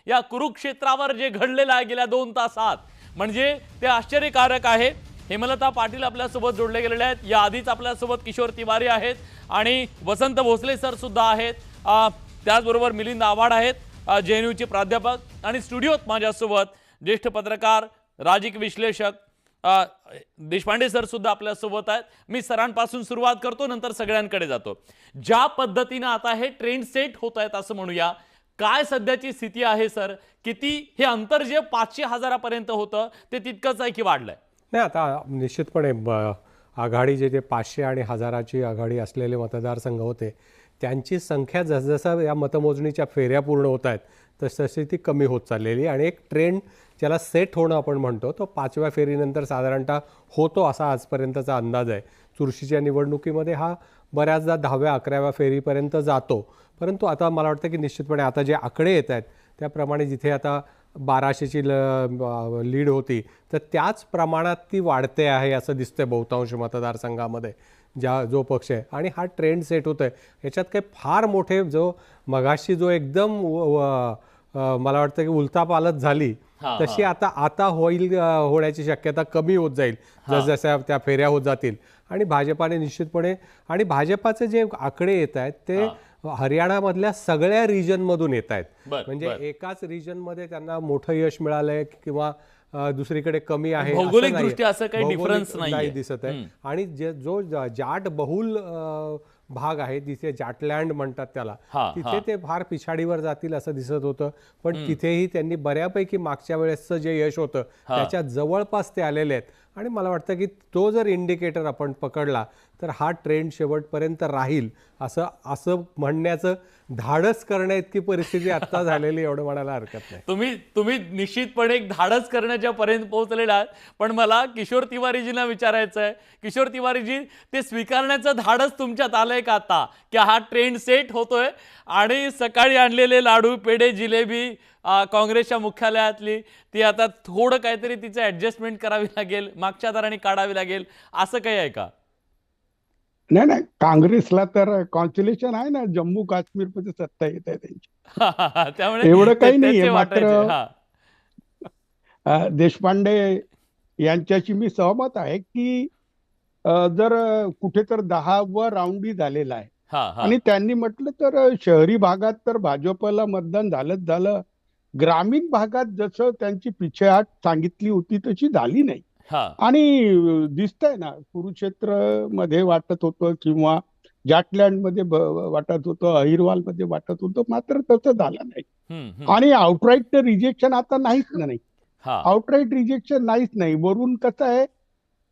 या कुरुक्षेत्रावर जे घडलेलं आहे गेल्या 2 तासात म्हणजे ते आश्चर्यकारक आहे। हेमलता पाटील आपल्यासोबत जोडले गेलेले आहेत। या आधीच आपल्यासोबत किशोर तिवारी आहेत आणि वसंत भोसले सर सुद्धा आहेत। त्याचबरोबर मिलिंद आव्हाड आहेत जेएनयूचे प्राध्यापक आणि स्टुडिओत माझ्यासोबत ज्येष्ठ पत्रकार राजकीय विश्लेषक देशपांडे सर सुद्धा आपल्यासोबत आहेत। मी सरांपासून सुरुवात करतो नंतर सगळ्यांकडे जातो। ज्या पद्धतीने आता हे ट्रेंड सेट होत आहेत असं म्हणूया, काय सध्याची स्थिती आहे सर? किती हे अंतर जे 500,000 पर्यंत होतं ते तितकंच आहे की वाढलंय? नाही, आता निश्चितपणे आघाडी जे 500 आणि 1000ची आघाडी असलेले मतदारसंघ होते त्यांची संख्या जसजसं या मतमोजणीच्या फेऱ्या पूर्ण होत आहेत तसतशी ती कमी होत चाललेली आणि एक ट्रेंड ज्याला सेट होणं आपण म्हणतो तो 5व्या फेरीनंतर साधारणतः होतो असा आजपर्यंतचा अंदाज आहे। चुरशीच्या निवडणुकीमध्ये हा बऱ्याचदा 10व्या 11व्या फेरीपर्यंत जातो, परंतु आता मला वाटतं की निश्चितपणे आता जे आकडे येत आहेत त्याप्रमाणे जिथे आता 1200ची लीड होती तर त्याच प्रमाणात ती वाढते आहे असं दिसतंय बहुतांश मतदारसंघामध्ये जो पक्ष आहे। आणि हा ट्रेंड सेट होतोय, याच्यात काही फार मोठे जो मगाशी जो एकदम मला वाटतं की उलथापालथ झाली तशी आता होण्याची शक्यता कमी होत जाईल जसजशा त्या फेऱ्या होत जातील। आणि भाजपाने निश्चितपणे आणि भाजपाचे जे आकडे येत आहेत ते हरियाणामधल्या सगळ्या रिजनमधून येत आहेत, म्हणजे एकाच रिजनमध्ये त्यांना मोठं यश मिळालंय किंवा दुसरीकडे कमी आहे भौगोलिकदृष्ट्या असं काही डिफरन्स नाही दिसत आहे। आणि जो जाट बहुल भाग आहे जिथे जाटलँड म्हणतात त्याला, तिथे ते फार पिछाडीवर जातील असं दिसत होतं, पण तिथेही त्यांनी बऱ्यापैकी मागच्या वेळेसचं जे यश होतं त्याच्या जवळपास ते आलेले आहेत। आणि मला वाटतं की तो जर इंडिकेटर आपण पकडला तर हा ट्रेंड शेवटपर्यंत राहील असं म्हणण्याचं धाडस करण्या इतकी परिस्थिती आता झालेली एवढं म्हणायला हरकत नाही। तुम्ही निश्चितपणे एक धाडस करण्याच्या पर्यंत पोहोचलेला आहात, पण मला किशोर तिवारीजींना विचारायचं आहे, किशोर तिवारीजी ते स्वीकारण्याचं धाडस तुमच्यात आलंय का आता की हा ट्रेंड सेट होतोय आणि सकाळी आणलेले लाडू पेढे जिलेबी काँग्रेसच्या मुख्यालयातली ती आता थोडं काहीतरी तिचं ऍडजस्टमेंट करावी लागेल, मागच्या दाराने काढावी लागेल असं काही आहे का? नाही, काँग्रेसला तर कॉन्स्टिट्यूशन आहे ना, जम्मू काश्मीर मध्ये सत्ता येत आहे त्यांची, त्यामुळे एवढं काही नाहीये। मात्र देशपांडे यांच्याशी मी सहमत आहे की जर कुठे तर 10वा राऊंडही झालेला आहे आणि त्यांनी म्हटलं तर शहरी भागात तर भाजपला मतदान झालं, ग्रामीण भागात जसं त्यांची पिछेहाट सांगितली होती तशी झाली नाही। आणि दिसतंय ना, कुरुक्षेत्र मध्ये वाटत होतं किंवा जाटलँड मध्ये वाटत होतं, अहिरवाल मध्ये वाटत होतं, मात्र तसं झालं नाही। आणि आउटराईट रिजेक्शन आता नाहीच नाही, आउटराईट रिजेक्शन नाहीच नाही। वरून कसं आहे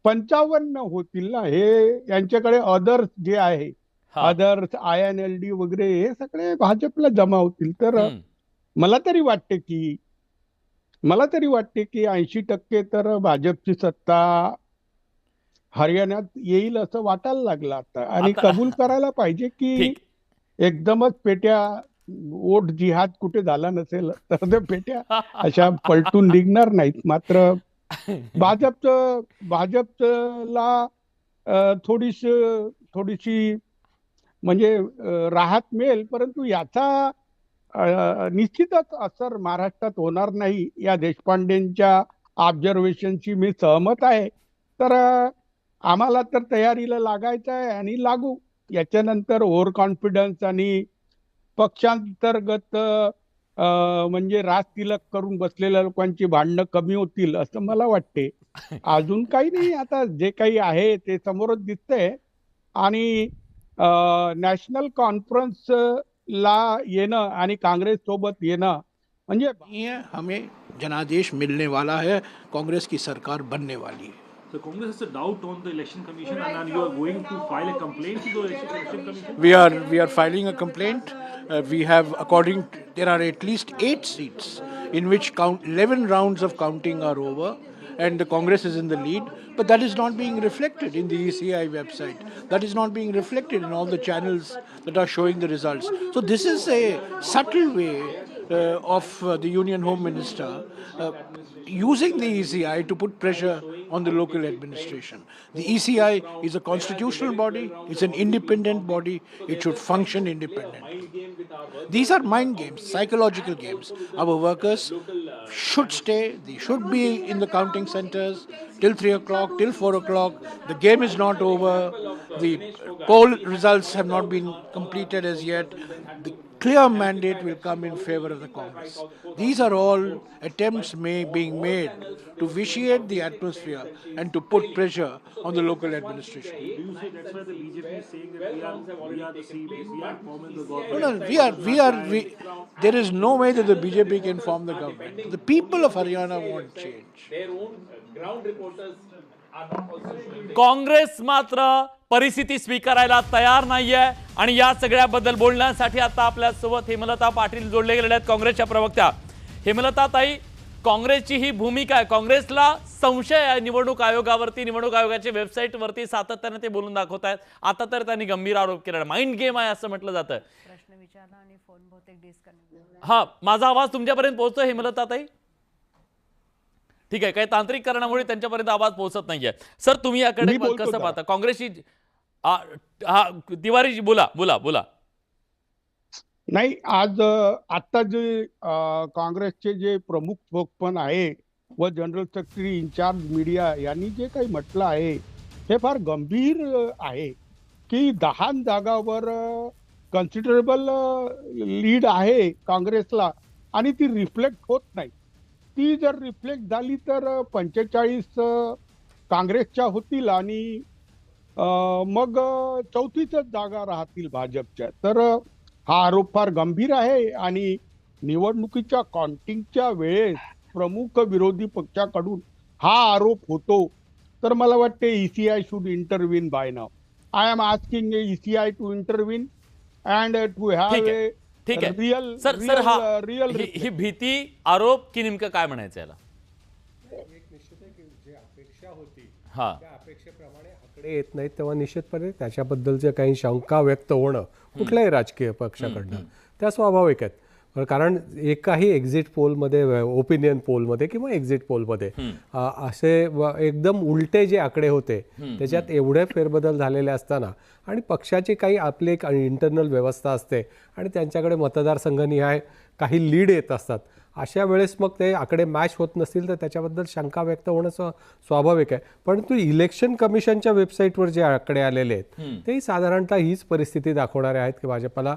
55 होतील ना, हे यांच्याकडे अदर्स जे आहे, अदर्स INLD वगैरे हे सगळे भाजपला जमा होतील। तर मला तरी वाटते की 80% तर भाजपची सत्ता हरियाणात येईल असं वाटायला लागलं आता। आणि कबूल करायला पाहिजे की एकदमच पेट्या वोट जिहाद कुठे झाला नसेल तर त्या पेट्या अशा पलटून निघणार नाहीत। मात्र भाजपला थोडीशी म्हणजे राहत मिळेल, परंतु याचा निश्चितच असर महाराष्ट्रात होणार नाही या देशपांडेंच्या ऑब्झर्वेशनशी मी सहमत आहे। तर आम्हाला तर तयारीला लागायचं आहे आणि लागू। याच्यानंतर ओव्हर कॉन्फिडन्स आणि पक्षांतर्गत म्हणजे राज तिलक करून बसलेल्या लोकांची भांडणं कमी होतील असं मला वाटते। अजून काही नाही, आता जे काही आहे ते समोरच दिसतंय। आणि नॅशनल कॉन्फरन्स ला येणं आणि कांग्रेस सोबत येणं म्हणजे हमें जनादेश मिलने वाला है, कांग्रेस की सरकार बनने वाली है। So Congress has a doubt on the election commission and you are going to file a complaint to the election commission? We are filing a complaint. We have there are at least 8 seats in which 11 rounds of counting are over and the Congress is in the lead, but that is not being reflected in the ECI website. That is not being reflected in all the channels that are showing the results. So this is a subtle way of the Union Home Minister using the ECI to put pressure on the local administration. The ECI is a constitutional body, it's an independent body, it should function independently. These are mind games, psychological games. Our workers should stay, they should be in the counting centers till 3 o'clock, till 4 o'clock. The game is not over. The poll results have not been completed as yet. The clear mandate will come in favor of the Congress. These are all attempts being made to vitiate the atmosphere and to put pressure on the local administration. Do you say that's why the BJP is saying that we are the same, we are forming the No, government? no, there is no way that the BJP can form the government. The people of Haryana want change. Congress मात्र परिस्थिती स्वीकारायला तयार नाहीये आणि या सगळ्याबद्दल बोलण्यासाठी आता आपल्यासोबत हेमलता पाटील जोडले गेलेले आहेत, काँग्रेसच्या प्रवक्त्या. हेमलता ताई, काँग्रेसची ही भूमिका आहे, काँग्रेसला संशय आहे निवडणूक आयोगावरती, निवडणूक आयोगाच्या वेबसाईटवरती सातत्याने ते बोलून दाखवत आहेत. आता तर त्यांनी गंभीर आरोप केला, माइंड गेम आहे असं म्हटलं जातं. प्रश्न विचारला आणि फोन बहुतेक डिस्कनेक्ट. हा, माझा आवाज तुमच्यापर्यंत पोहोचतोय हेमलता ताई? ठीक आहे, काही तांत्रिक कारणामुळे त्यांच्यापर्यंत आवाज पोहोचत नाहीये. सर, तुम्ही याकडे कसं पाहता? काँग्रेसची तिवारीजी बोला बोला बोला. नाही, आज आता जे काँग्रेसचे जे प्रमुख स्पोक्समन आहे व जनरल सेक्रेटरी इन्चार्ज मीडिया यांनी जे काही म्हटलं आहे हे फार गंभीर आहे की 10 जागावर कन्सिडरेबल लीड आहे काँग्रेसला आणि ती रिफ्लेक्ट होत नाही. ती जर रिफ्लेक्ट झाली तर 45 काँग्रेसच्या होतील आणि मग 34च जागा राहतील भाजपच्या. तर हा आरोप फार गंभीर आहे आणि निवडणुकीच्या काउंटिंगच्या वेळेस प्रमुख विरोधी पक्षाकडून हा आरोप होतो. तर मला वाटते ECI should intervene by now. I am asking ECI to intervene and to have a ठीक आहे रियल सर. सर, हा रियल ही भीती, आरोप की नेमकं काय म्हणायचं याला? एक निश्चित आहे की जी अपेक्षा होती हा, त्या अपेक्षेप्रमाणे आकडे येत नाहीत तेव्हा निश्चितपणे त्याच्याबद्दलचे काही शंका व्यक्त होणं कुठल्याही राजकीय पक्षाकडनं त्या स्वाभाविक आहेत. कारण एकाही एक्झिट पोलमध्ये, ओपिनियन पोलमध्ये किंवा एक्झिट पोलमध्ये असे एकदम उलटे जे आकडे होते त्याच्यात एवढे फेरबदल झालेले असताना आणि पक्षाची काही आपली एक इंटरनल व्यवस्था असते आणि त्यांच्याकडे मतदारसंघनिहाय काही लीड येत असतात. अशा वेळेस मग ते आकडे मॅच होत नसतील तर त्याच्याबद्दल शंका व्यक्त होणं स्वाभाविक आहे. परंतु इलेक्शन कमिशनच्या वेबसाईटवर जे आकडे आलेले आहेत तेही साधारणतः हीच परिस्थिती दाखवणारे आहेत की भाजपला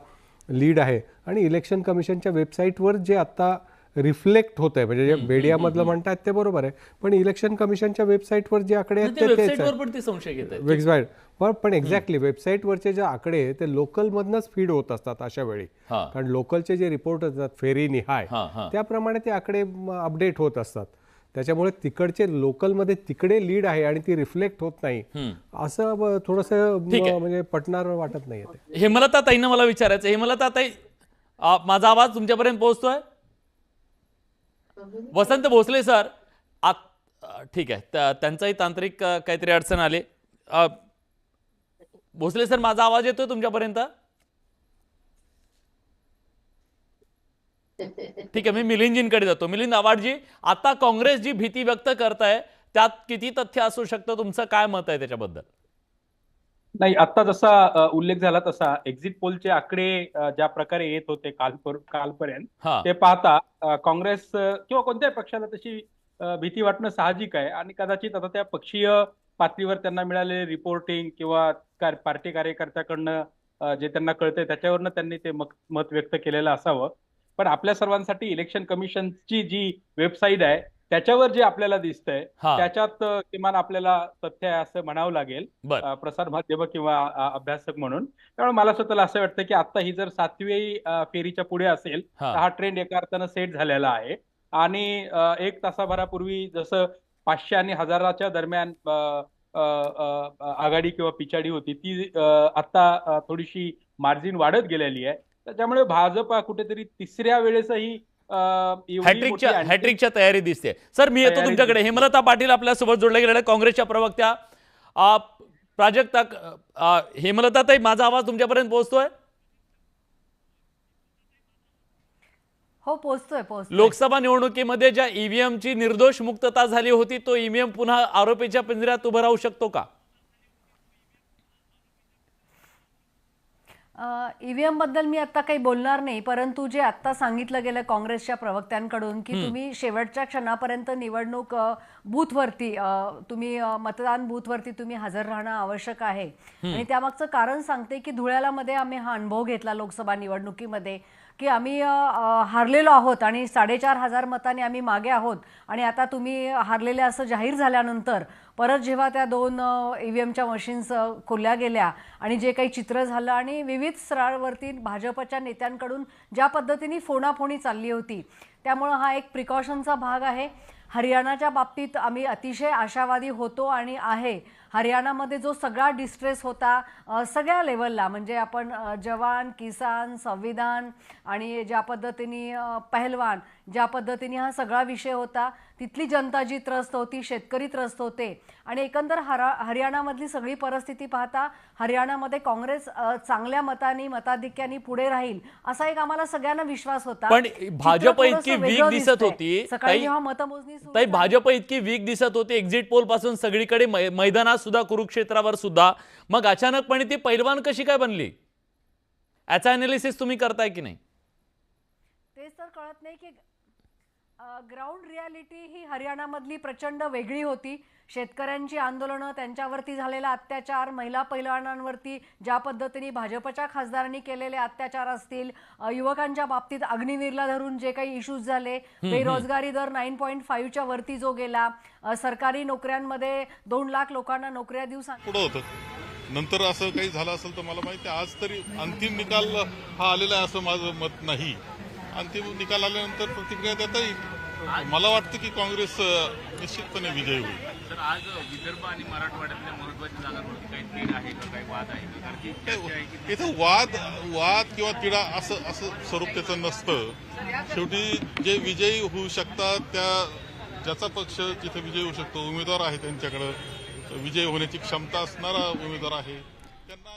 लीड आहे. आणि इलेक्शन कमिशनच्या वेबसाईटवर जे आता रिफ्लेक्ट होत आहे, म्हणजे जे मीडियामधलं म्हणतात ते बरोबर आहे, पण इलेक्शन कमिशनच्या वेबसाईटवर जे आकडे आहेत ते तेच वेबसाईटवर पण ते संशय घेत आहेत. वेबसाईट पण एक्झॅक्टली वेबसाईटवरचे जे आकडे ते लोकलमधनंच फीड होत असतात अशा वेळी. कारण लोकलचे जे रिपोर्ट असतात फेरी निहाय त्याप्रमाणे ते आकडे अपडेट होत असतात. त्याच्यामुळे तिकडचे लोकलमध्ये तिकडे लीड आहे आणि ती रिफ्लेक्ट होत नाही असं थोडंसं म्हणजे पटणार वाटत नाही. हेमलता ताईंना मला विचारायचं. हेमलता ताई, माझा आवाज तुमच्यापर्यंत पोहोचतोय? वसंत भोसले सर, ठीक आहे, त्यांचाही तांत्रिक काहीतरी अडचण आली. भोसले सर, माझा आवाज येतोय तुमच्यापर्यंत? ठीक आहे, मी मिलिंदजींकडे जातो. मिलिंद आवाडजी, आता काँग्रेस जी भीती व्यक्त करताय त्यात किती तथ्य असू शकतं? तुमचं काय मत आहे त्याच्याबद्दल? नाही, आता जसा उल्लेख झाला तसा एक्झिट पोलचे आकडे ज्या प्रकारे येत होते कालपर्यंत ते पाहता काँग्रेस किंवा कोणत्याही पक्षाला तशी भीती वाटणं साहजिक आहे. आणि कदाचित आता त्या पक्षीय पातळीवर त्यांना मिळालेले रिपोर्टिंग किंवा पार्टी कार्यकर्त्याकडनं जे त्यांना कळतंय त्याच्यावरनं त्यांनी ते मत व्यक्त केलेलं असावं. पण आपल्या सर्वांसाठी इलेक्शन कमिशनची जी वेबसाईट आहे त्याच्यावर जे आपल्याला दिसतंय त्याच्यात किमान आपल्याला तथ्य आहे असं म्हणावं लागेल प्रसार माध्यम किंवा अभ्यासक म्हणून. त्यामुळे मला स्वतःला असं वाटतं की आता ही जर 7वी फेरीच्या पुढे असेल तर हा ट्रेंड एका अर्थानं सेट झालेला आहे. आणि 1 तासाभरापूर्वी जसं 500 आणि 1000च्या दरम्यान आघाडी किंवा पिछाडी होती ती आता थोडीशी मार्जिन वाढत गेलेली आहे. त्याच्यामुळे भाजपा कुठेतरी तिसऱ्या वेळेसही हॅट्रिकच्या तयारी दिसते. सर, मी येतो तुमच्याकडे. हेमलता पाटील आपल्यासोबत जोडले गेलेल्या काँग्रेसच्या प्रवक्त्या. प्राजक्ता, हेमलता ताई, माझा आवाज तुमच्यापर्यंत पोहोचतोय? हो, पोहोचतोय. लोकसभा निवडणुकीमध्ये ज्या EVM ची निर्दोष मुक्तता झाली होती तो EVM पुन्हा आरोपीच्या पिंजऱ्यात उभं राहू शकतो का? ईव्हीएम बद्दल मी आता काही बोलणार नाही, परंतु जे आता सांगितलं गेलं काँग्रेसच्या प्रवक्त्यांकडून की तुम्ही शेवटच्या क्षणापर्यंत निवडणूक बूथवरती तुम्ही मतदान बूथवरती तुम्ही हजर राहणं आवश्यक आहे आणि त्यामागचं कारण सांगते की धुळ्याला मध्ये आम्ही हा अनुभव घेतला लोकसभा निवडणुकीमध्ये की आम्ही हारलेलो आहोत आणि 4,500 मतांनी आम्ही मागे आहोत आणि आता तुम्ही हारलेले असं जाहीर झाल्यानंतर परत जेव्हा त्या 2 ईव्हीएमच्या मशीन्स खोलल्या गेल्या आणि जे काही चित्र झालं आणि विविध स्तरावरती भाजपच्या नेत्यांकडून ज्या पद्धतीने फोनाफोनी चालली होती, त्यामुळं हा एक प्रिकॉशनचा भाग आहे. हरियाणाच्या बाबतीत आम्ही अतिशय आशावादी होतो आणि आहे. हरियाणामध्ये जो सगळा डिस्ट्रेस होता सगळ्या लेवलला, म्हणजे आपण जवान, किसान, संविधान आणि ज्या पद्धतीने पहलवान, ज्या पद्धतीने हा सगळा विषय होता, तिथली जनता जी त्रस्त होती, शेतकरी त्रस्त होते आणि एकंदर हरियाणामधली सगळी परिस्थिती पाहता हरियाणामध्ये काँग्रेस चांगल्या मताधिक्याने पुढे राहील असा एक आम्हाला सगळ्यांना विश्वास होता. पण भाजप इतकी वीक दिसत होती, सकाळी जेव्हा मतमोजणी ताई भाजप इतकी वीक दिसत होती एक्झिट पोल पासून सगळीकडे, मैदानात सुद्धा, कुरुक्षेत्रावर सुद्धा, मग अचानकपणे ती पैलवान कशी काय बनली? याचा अनालिसिस तुम्ही करताय की नाही? तेच तर कळत नाही की ग्राउंड रियालिटी ही हरियाणामधली प्रचंड वेगळी होती. शेतकऱ्यांची आंदोलनं, त्यांच्यावरती झालेला अत्याचार, महिला पैलवानांवरती ज्या पद्धतीने भाजपच्या खासदारांनी केलेले अत्याचार असतील, युवकांच्या बाबतीत अग्निवीरला धरून जे काही इश्यूज झाले, बेरोजगारी दर 9.5च्या वरती जो गेला, सरकारी नोकऱ्यांमध्ये 2 लाख लोकांना नोकऱ्या देऊ पुढं होतं. नंतर असं काही झालं असेल तर मला माहिती, आज तरी अंतिम निकाल हा आलेला आहे असं माझं मत नाही. अंतिम निकाल आल्यानंतर प्रतिक्रिया देता येईल. मला वाटतं की काँग्रेस निश्चितपणे विजयी होईल. तर आज विदर्भ आणि मराठवाड्यातल्या महत्वाच्या जागांवरती काही तीड आहे का, काही वाद आहे का? कारण की इथं वाद किंवा तिढा असं स्वरूप त्याचं नसतं. शेवटी जे विजयी होऊ शकतात, ज्याचा पक्ष जिथे विजयी होऊ शकतो, उमेदवार आहे त्यांच्याकडे विजयी होण्याची क्षमता असणारा उमेदवार आहे.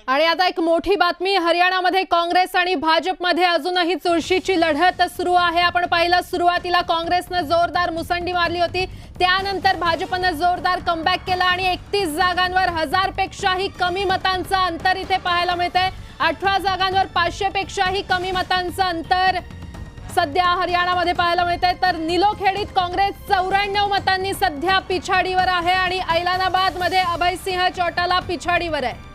आणि आता एक मोठी बातमी, हरियाणामध्ये काँग्रेस आणि भाजपमध्ये अजूनही चुरशीची लढत सुरू आहे. आपण पाहिलं, सुरुवातीला काँग्रेसनं जोरदार मुसंडी मारली होती, त्यानंतर भाजपनं जोरदार कमबॅक केला आणि 31 जागांवर 1000 पेक्षाही कमी मतांचं अंतर इथे पाहायला मिळतंय. 18 जागांवर 500 पेक्षाही कमी मतांचं अंतर सध्या हरियाणामध्ये पाहायला मिळतंय. तर निलोखेडीत काँग्रेस 94 मतांनी सध्या पिछाडीवर आहे आणि ऐलानाबाद मध्ये अभयसिंह चौटाला पिछाडीवर आहे.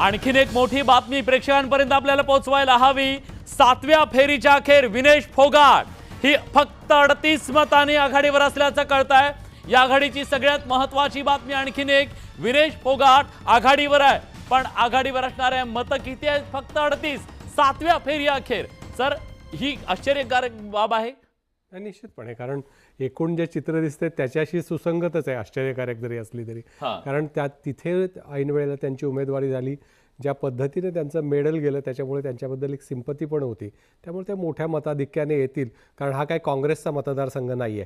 आणखीन एक मोठी बातमी प्रेक्षकांपर्यंत आपल्याला पोहोचवायला हवी. 7व्या फेरीच्या अखेर विनेश फोगाट ही फक्त 38 मतांनी आघाडीवर असल्याचं कळतंय. या आघाडीची सगळ्यात महत्वाची बातमी आणखीन एक, विनेश फोगाट आघाडीवर आहे, पण आघाडीवर असणाऱ्या मतं किती आहेत? फक्त 38. 7व्या फेरी अखेर. सर, ही आश्चर्यकारक बाब आहे. निश्चितपणे, कारण एकूण जे चित्र दिसते त्याच्याशी सुसंगतच आहे, आश्चर्यकारक जरी असली तरी. कारण तिथे ऐन वेळेला त्यांची उमेदवारी झाली, ज्या पद्धतीने त्यांचं मेडल गेलं त्याच्यामुळे त्यांच्याबद्दल एक सिंपती पण होती. त्यामुळे ते मोठ्या मताधिक्याने येतील, कारण हा काही काँग्रेसचा मतदारसंघ नाहीये.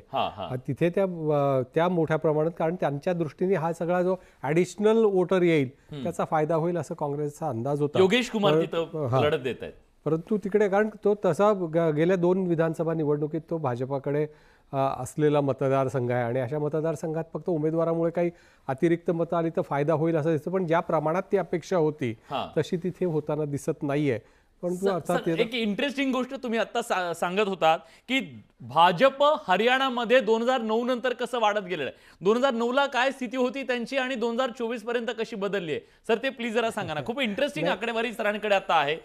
तिथे त्या मोठ्या प्रमाणात, कारण त्यांच्या दृष्टीने हा सगळा जो ऍडिशनल वोटर येईल त्याचा फायदा होईल असं काँग्रेसचा अंदाज होता. योगेश कुमार तिथं लढत देत आहेत, परंतु तिकडे, कारण तो तसा गेल्या 2 विधानसभा निवडणुकीत तो भाजपाकडे असलेला मतदारसंघ आहे आणि अशा मतदारसंघात फक्त उमेदवारामुळे काही अतिरिक्त मतं आली तर फायदा होईल असं दिसतं, पण ज्या प्रमाणात ती अपेक्षा होती तशी तिथे होताना दिसत नाहीये. परंतु अर्थात एक इंटरेस्टिंग गोष्ट तुम्ही आता सांगत होतात की भाजप हरियाणामध्ये 2009 नंतर कसं वाढत गेलेलं आहे. 2009ला काय स्थिती होती त्यांची आणि 2024 पर्यंत कशी बदलली आहे, सर ते प्लीज जरा सांगा ना. खूप इंटरेस्टिंग आकडेवारी सरांकडे आता आहे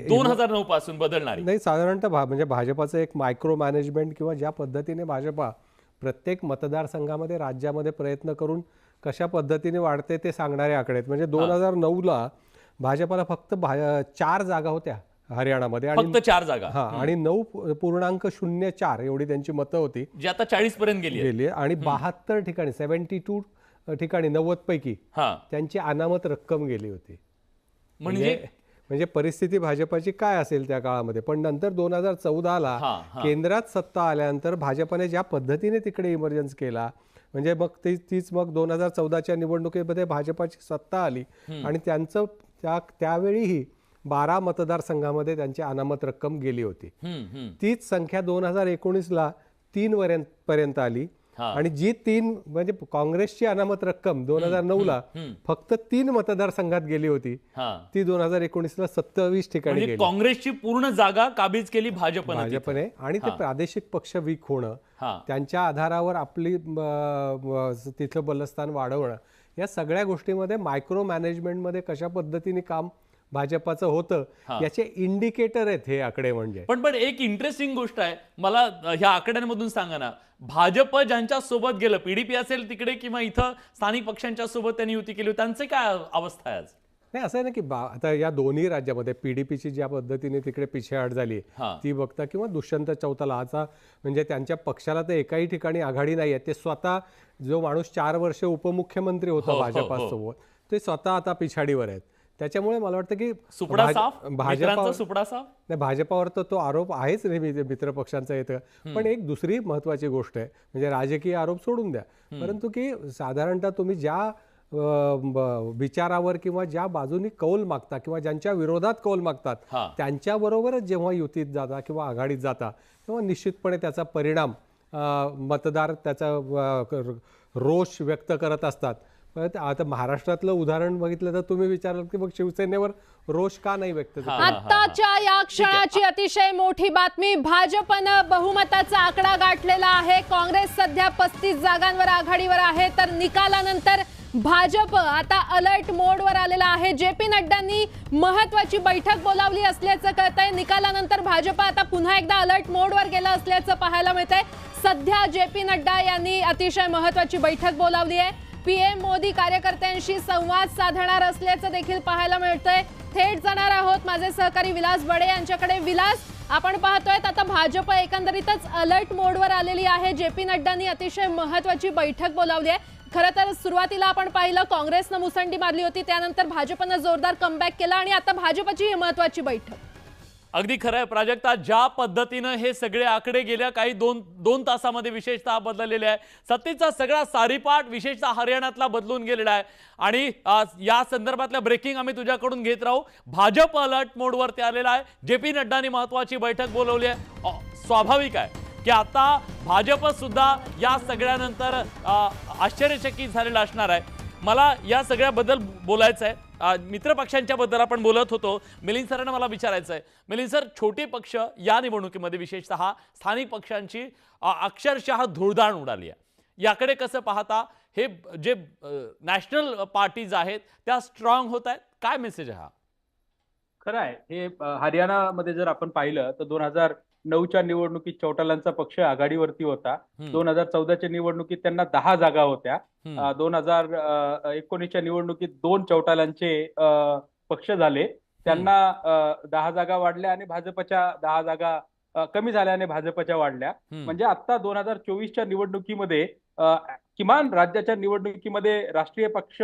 2009 पासून बदलणारी. नाही, साधारणतः म्हणजे भाजपाचं एक मायक्रो मॅनेजमेंट किंवा ज्या पद्धतीने भाजपा प्रत्येक मतदारसंघामध्ये राज्यामध्ये प्रयत्न करून कशा पद्धतीने वाढते ते सांगणारे आकडे आहेत. म्हणजे 2009ला भाजपाला फक्त 4 जागा होत्या हरियाणामध्ये, फक्त 4 जागा, आणि 9.04 एवढी त्यांची मतं होती, जी आता 40 पर्यंत गेली आणि 72 ठिकाणी 72 ठिकाणी 90 पैकी त्यांची अनामत रक्कम गेली होती. म्हणजे परिस्थिती भाजपाची काय असेल त्या काळामध्ये. पण नंतर 2014ला केंद्रात सत्ता आल्यानंतर भाजपाने ज्या पद्धतीने तिकडे इमर्जन्स केला, म्हणजे मग तीच मग 2014च्या निवडणुकीमध्ये भाजपाची सत्ता आली आणि त्यांचं त्यावेळीही 12 मतदारसंघामध्ये त्यांची अनामत रक्कम गेली होती. तीच संख्या 2019ला 3 पर्यंत आली आणि जी 3 म्हणजे काँग्रेसची अनामत रक्कम 2009ला फक्त 3 मतदारसंघात गेली होती, ती 2019ला 27 ठिकाणी गेली. काँग्रेसची पूर्ण जागा काबीज केली भाजपने. आणि ते प्रादेशिक पक्ष वीक होणं, त्यांच्या आधारावर आपली तिथलं बलस्थान वाढवणं, या सगळ्या गोष्टीमध्ये मायक्रो मॅनेजमेंटमध्ये कशा पद्धतीने काम भाजपाचं होतं याचे इंडिकेटर आहेत हे आकडे. म्हणजे पण एक इंटरेस्टिंग गोष्ट आहे, मला ह्या आकड्यांमधून सांगा ना, भाजप ज्यांच्या सोबत गेलं, पीडीपी असेल तिकडे किंवा इथं स्थानिक पक्षांच्या सोबत त्यांनी युती केली, त्यांचे काय अवस्था आहे आज? नाही, असं आहे ना की आता या दोन्ही राज्यामध्ये पीडीपीची ज्या पद्धतीने तिकडे पिछेहाट झाली ती बघता, किंवा दुष्यंत चौतालाचा म्हणजे त्यांच्या पक्षाला तर एकाही ठिकाणी आघाडी नाही आहे. ते स्वतः जो माणूस 4 वर्ष उपमुख्यमंत्री होता भाजपासोबत, ते स्वतः आता पिछाडीवर आहेत. त्याच्यामुळे मला वाटतं की भाजपावर तर तो आरोप आहेच नेहमी मित्र पक्षांचा येतं. पण एक दुसरी महत्वाची गोष्ट आहे, म्हणजे राजकीय आरोप सोडून द्या, परंतु की साधारणतः तुम्ही ज्या विचारावर किंवा ज्या बाजूनी कौल मागता किंवा ज्यांच्या विरोधात कौल मागतात त्यांच्याबरोबरच जेव्हा युतीत जाता किंवा आघाडीत जाता, तेव्हा निश्चितपणे त्याचा परिणाम मतदार त्याचा रोष व्यक्त करत असतात. आता महाराष्ट्रातलं उदाहरण बघितलं तर तुम्ही विचाराल की मग शिवसेनेवर रोष का नाही व्यक्त झाला? आताच्या या क्षणाची अतिशय मोठी बातमी, भाजपनं बहुमताचा आकडा गाठलेला आहे. काँग्रेस सध्या 35 जागांवर आघाडीवर आहे, तर निकालानंतर भाजप आता अलर्ट मोडवर आलेला आहे. जे.पी. नड्डांनी महत्वाची बैठक बोलावली असल्याचं कळतंय. निकालानंतर भाजप आता पुन्हा एकदा अलर्ट मोडवर गेलं असल्याचं पाहायला मिळतंय. सध्या जे.पी. नड्डा यांनी अतिशय महत्वाची बैठक बोलावली आहे. पीएम मोदी कार्यकर्त्यांशी संवाद साधणार असल्याचं देखील पाहायला मिळतंय. थेट जाणार आहोत माझे सहकारी विलास बडे यांच्याकडे. विलास, आपण पाहतोय आता भाजप एकंदरीतच अलर्ट मोडवर आलेली आहे. जे.पी. नड्डांनी अतिशय महत्वाची बैठक बोलावली आहे. खरं तर सुरुवातीला आपण पाहिलं काँग्रेसनं मुसंडी मारली होती, त्यानंतर भाजपनं जोरदार कमबॅक केला आणि आता भाजपची ही महत्वाची बैठक. अगदी खरं आहे प्राजक्ता, ज्या पद्धतीनं हे सगळे आकडे गेल्या काही दोन तासामध्ये विशेषतः बदललेले आहे. सत्तेचा सगळा सारीपाट विशेषतः हरियाणातला बदलून गेलेला आहे आणि या संदर्भातल्या ब्रेकिंग आम्ही तुझ्याकडून घेत राहू. भाजप अलर्ट मोडवरती आलेला आहे. जे.पी. नड्डांनी महत्वाची बैठक बोलवली आहे. स्वाभाविक आहे की आता भाजप सुद्धा या सगळ्यानंतर आश्चर्यचकित झालेला असणार आहे. मला या सगळ्याबद्दल बोलायचं आहे. मित्रपक्षांच्या बद्दल आपण बोलत होतो. मिलिंद सरांना मला विचारायचं आहे, मिलिंद सर, छोटे पक्ष या निवडणुकीमध्ये विशेषतः स्थानिक पक्षांची अक्षरशः धुळधाण उडाली आहे. याकडे कसं पाहता? हे जे नॅशनल पार्टीज आहेत त्या स्ट्रॉंग होत आहेत, काय मेसेज आहे हा? खरं आहे, हे हरियाणामध्ये जर आपण पाहिलं तर 2009च्या निवडणुकीत चौटालांचा पक्ष आघाडीवरती होता. 2014च्या निवडणुकीत त्यांना 10 जागा होत्या. 2019च्या निवडणुकीत 2 चौटालांचे पक्ष झाले, त्यांना 10 जागा वाढल्या आणि भाजपच्या 10 जागा कमी झाल्या आणि भाजपच्या वाढल्या. म्हणजे आता 2024च्या निवडणुकीमध्ये किमान राज्याच्या निवडणुकीमध्ये राष्ट्रीय पक्ष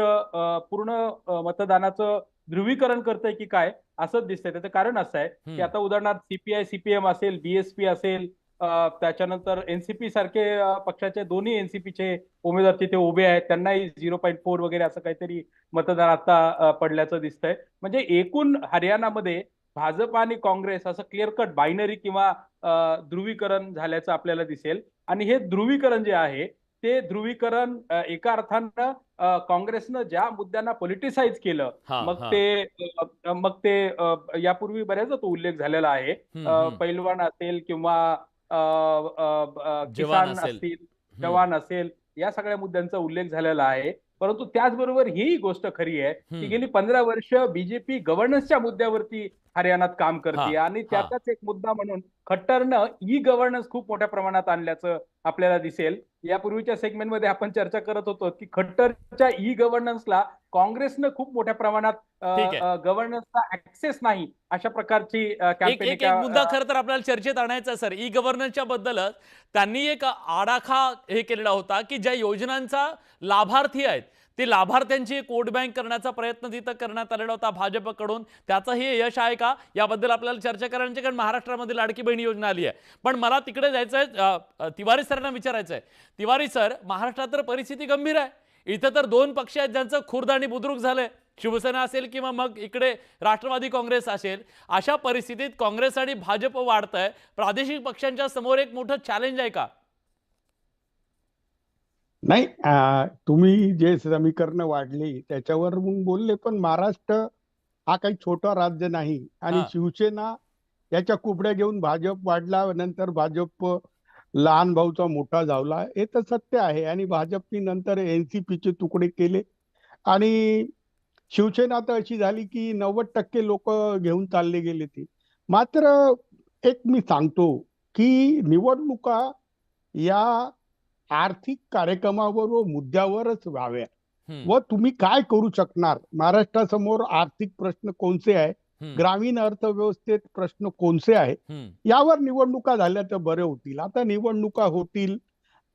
पूर्ण मतदानाचं ध्रुवीकरण करतंय की काय असंच दिसतंय. त्याचं कारण असं आहे की आता उदाहरणार्थ सीपीआय सीपीएम असेल, बीएसपी असेल, त्याच्यानंतर एनसीपी सारखे पक्षाचे दोन्ही एनसीपीचे उमेदवार तिथे उभे आहेत, त्यांनाही 0.4 वगैरे असं काहीतरी मतदान आता पडल्याचं दिसतंय. म्हणजे एकूण हरियाणामध्ये भाजप आणि काँग्रेस असं क्लिअर कट बायनरी किंवा ध्रुवीकरण झाल्याचं आपल्याला दिसेल. आणि हे ध्रुवीकरण जे आहे ते ध्रुवीकरण एका अर्थानं काँग्रेसनं ज्या मुद्द्यांना पॉलिटिसाइज केलं, मग ते यापूर्वी बऱ्याचदा तो उल्लेख झालेला आहे. पैलवान असेल किंवा किसान असतील, जवान असेल, या सगळ्या मुद्द्यांचा उल्लेख झालेला आहे. परंतु त्याचबरोबर ही गोष्ट खरी आहे की गेली 15 वर्ष बीजेपी गव्हर्नन्सच्या मुद्द्यावरती हरियाणात काम करते आणि त्याचाच एक मुद्दा म्हणून खट्टरनं ई गव्हर्नन्स खूप मोठ्या प्रमाणात आणल्याचं आपल्याला दिसेल. यापूर्वीच्या सेगमेंटमध्ये आपण चर्चा करत होतो की खट्टरच्या ई गव्हर्नन्सला काँग्रेसनं खूप मोठ्या प्रमाणात गव्हर्नन्सचा ऍक्सेस नाही अशा प्रकारची एक मुद्दा खरं तर आपल्याला चर्चेत आणायचा सर. ई गव्हर्नन्सच्या बद्दलच त्यांनी एक आडाखा हे केलेला होता की ज्या योजनांचा लाभार्थी आहेत ते लाभार्थ्यांची वोट बँक करण्याचा प्रयत्न तिथं करण्यात आलेला होता भाजपकडून. त्याचं हे यश आहे का याबद्दल आपल्याला चर्चा करायची, कारण महाराष्ट्रामध्ये लाडकी बहीण योजना आली आहे. पण मला तिकडे जायचं आहे, तिवारी सरांना विचारायचं आहे. तिवारी सर, महाराष्ट्रात तर परिस्थिती गंभीर आहे. इथं तर 2 पक्ष आहेत ज्यांचं खुर्द आणि बुद्रुक झालंय. शिवसेना असेल किंवा मग इकडे राष्ट्रवादी काँग्रेस असेल, अशा परिस्थितीत काँग्रेस आणि भाजप वाढतंय, प्रादेशिक पक्षांच्या समोर एक मोठं चॅलेंज आहे का? नाही, तुम्ही जे समीकरण वाढली त्याच्यावर मग बोलले, पण महाराष्ट्र हा काही छोटा राज्य नाही आणि शिवसेना याच्या कुबड्या घेऊन भाजप वाढला, नंतर भाजप लहान भाऊचा मोठा झाला, हे तर सत्य आहे. आणि भाजपनी नंतर एनसीपीचे तुकडे केले आणि शिवसेना तर अशी झाली की 90% लोक घेऊन चालले गेले ते. मात्र एक मी सांगतो की निवडणुका या आर्थिक कार्यक्रमावर व मुद्द्यावरच व्हाव्या व तुम्ही काय करू शकणार, महाराष्ट्रासमोर आर्थिक प्रश्न कोणते आहे, ग्रामीण अर्थव्यवस्थेत प्रश्न कोणते आहे, यावर निवडणुका झाल्या तर बरे होतील. आता निवडणुका होतील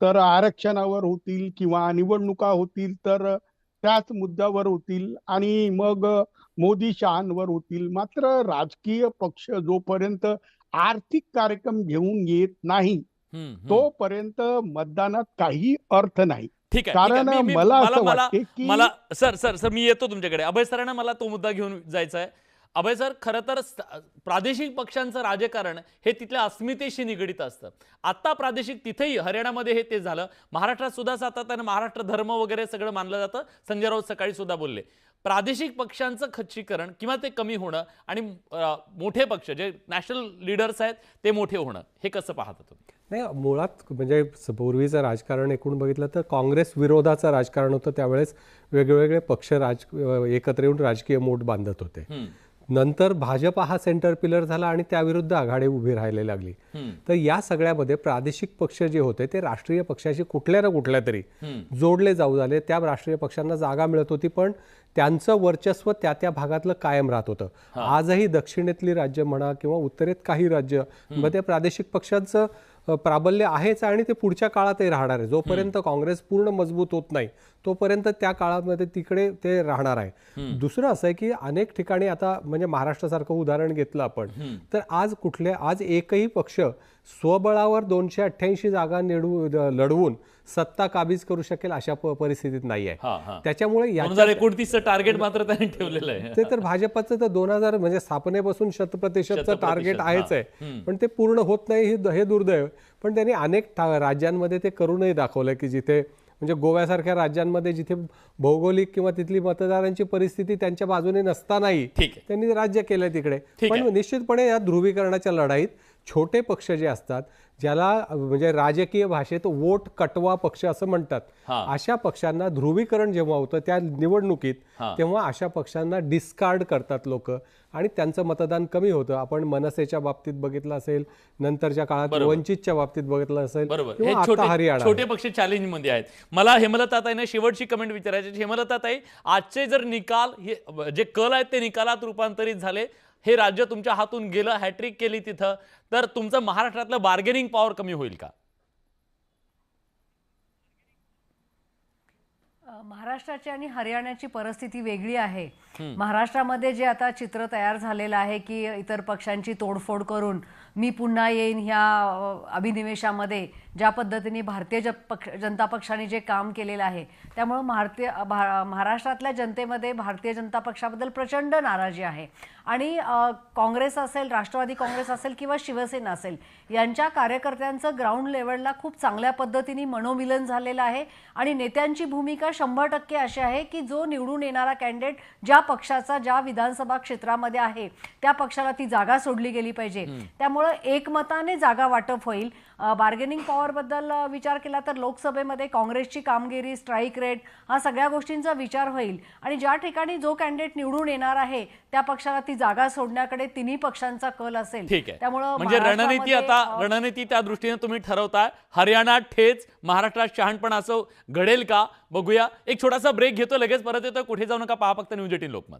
तर आरक्षणावर होतील किंवा निवडणुका होतील तर त्याच मुद्द्यावर होतील आणि मग मोदी शहांवर होतील. मात्र राजकीय पक्ष जोपर्यंत आर्थिक कार्यक्रम घेऊन येत नाही तोपर्यंत मतदानात काही अर्थ नाही. ठीक आहे, कारण मला असं वाटते की मला सर मी येतो तुमच्याकडे. अभय सरांना मला तो मुद्दा घेऊन जायचा आहे. अभय सर, खरं तर प्रादेशिक पक्षांचं राजकारण हे तिथल्या अस्मितेशी निगडीत असतं. आता प्रादेशिक तिथेही हरियाणामध्ये हे ते झालं, महाराष्ट्रात सुद्धा सातत्यानं महाराष्ट्र धर्म वगैरे सगळं मानलं जातं. संजय राऊत सकाळी सुद्धा बोलले. प्रादेशिक पक्षांचं खच्चीकरण किंवा ते कमी होणं आणि मोठे पक्ष जे नॅशनल लीडर्स आहेत ते मोठे होणं, हे कसं पाहता तुम्ही? नाही, मुळात म्हणजे पूर्वीचं राजकारण एकूण बघितलं तर काँग्रेस विरोधाचं राजकारण होतं. त्यावेळेस वेगवेगळे पक्ष एकत्र येऊन राजकीय मोठ बांधत होते. नंतर भाजप हा सेंटर पिलर झाला आणि त्याविरुद्ध आघाडी उभी राहायला लागली. तर या सगळ्यामध्ये प्रादेशिक पक्ष जे होते ते राष्ट्रीय पक्षाशी कुठल्या ना कुठल्या तरी जोडले जाऊ झाले. त्या राष्ट्रीय पक्षांना जागा मिळत होती, पण त्यांचं वर्चस्व त्या त्या भागातलं कायम राहत होतं. आजही दक्षिणेतली राज्य म्हणा किंवा उत्तरेत काही राज्य मध्ये प्रादेशिक पक्षांचं प्राबल्य आहेच आणि ते पुढच्या काळातही राहणार आहे. जोपर्यंत काँग्रेस पूर्ण मजबूत होत नाही तोपर्यंत त्या काळामध्ये तिकडे ते राहणार आहे. दुसरं असं आहे की अनेक ठिकाणी आता म्हणजे महाराष्ट्रासारखं उदाहरण घेतलं आपण तर आज एकही पक्ष स्वबळावर 288 जागा लढवून सत्ता काबीज करू शकेल अशा परिस्थितीत नाही आहे. त्याच्यामुळे 2029चं टार्गेट मात्र त्यांनी ठेवलेलं आहे. ते तर भाजपचं तर 2000 म्हणजे स्थापनेपासून 100%चं टार्गेट आहेच आहे, पण ते पूर्ण होत नाही हे दुर्दैव. पण त्यांनी अनेक राज्यांमध्ये ते करूनही दाखवलं की जिथे म्हणजे गोव्यासारख्या राज्यांमध्ये जिथे भौगोलिक किंवा तिथली मतदारांची परिस्थिती त्यांच्या बाजूने नसतानाही त्यांनी राज्य केलं तिकडे. पण निश्चितपणे या ध्रुवीकरणाच्या लढाईत छोटे पक्ष जे असतात, ज्याला म्हणजे राजकीय भाषेत वोट कटवा पक्ष असं म्हणतात, अशा पक्षांना ध्रुवीकरण जेव्हा होतं त्या निवडणुकीत तेव्हा अशा पक्षांना डिस्कार्ड करतात लोक आणि त्यांचं मतदान कमी होतं. आपण मनसेच्या बाबतीत बघितलं असेल, नंतरच्या काळात वंचितच्या बाबतीत बघितलं असेल. छोटे पक्ष चॅलेंज मध्ये आहेत. मला हेमलताताईने शेवटची कमेंट विचारायची. हेमलताताई, आजचे जर निकाल हे जे कल आहेत ते निकालात रूपांतरित झाले, हे राज्य तुमच्या हातून गेलं, हॅट्रिक केली तिथं, तर तुमचं महाराष्ट्रातलं बार्गेनिंग पॉवर कमी होईल का? महाराष्ट्राची आणि हरियाणाची परिस्थिती वेगळी आहे. महाराष्ट्रामध्ये जे आता चित्र तयार झालेलं आहे की इतर पक्षांची तोडफोड करून मी पुन्हा येईन ह्या अभिनिवेशामध्ये, ज्या पद्धतीने भारतीय जनता पक्षाने जे काम केलेलं आहे, त्यामुळे महाराष्ट्रातल्या जनतेमध्ये भारतीय जनता पक्षाबद्दल प्रचंड नाराजी आहे. आणि काँग्रेस असेल, राष्ट्रवादी काँग्रेस असेल किंवा शिवसेना असेल, यांच्या कार्यकर्त्यांचं ग्राउंड लेवलला खूप चांगल्या पद्धतीने मनोमिलन झालेलं आहे आणि नेत्यांची भूमिका 100% अशी आहे की जो निवडून येणारा कॅन्डिडेट ज्या पक्षाचा ज्या विधानसभा क्षेत्रामध्ये आहे त्या पक्षाला ती जागा सोडली गेली पाहिजे. त्यामुळे एकमताने जागा वाटप होईल. बार्गेनिंग पॉवर बद्दल विचार केला तर लोकसभेमध्ये काँग्रेसची कामगिरी, स्ट्राईक रेट, हा सगळ्या गोष्टींचा विचार होईल आणि ज्या ठिकाणी जो कॅन्डिडेट निवडून येणार आहे त्या पक्षाला ती जागा सोडण्याकडे तिन्ही पक्षांचा कल असेल. त्यामुळे म्हणजे रणनीती त्या दृष्टीने तुम्ही ठरवताय. हरियाणात ठेच, महाराष्ट्रात शहाणपण असं घडेल का? बघूया. एक छोटासा ब्रेक घेतो, लगेच परत येतो. कुठे जाऊ नका, पहा फक्त न्यूज 18 लोकमत.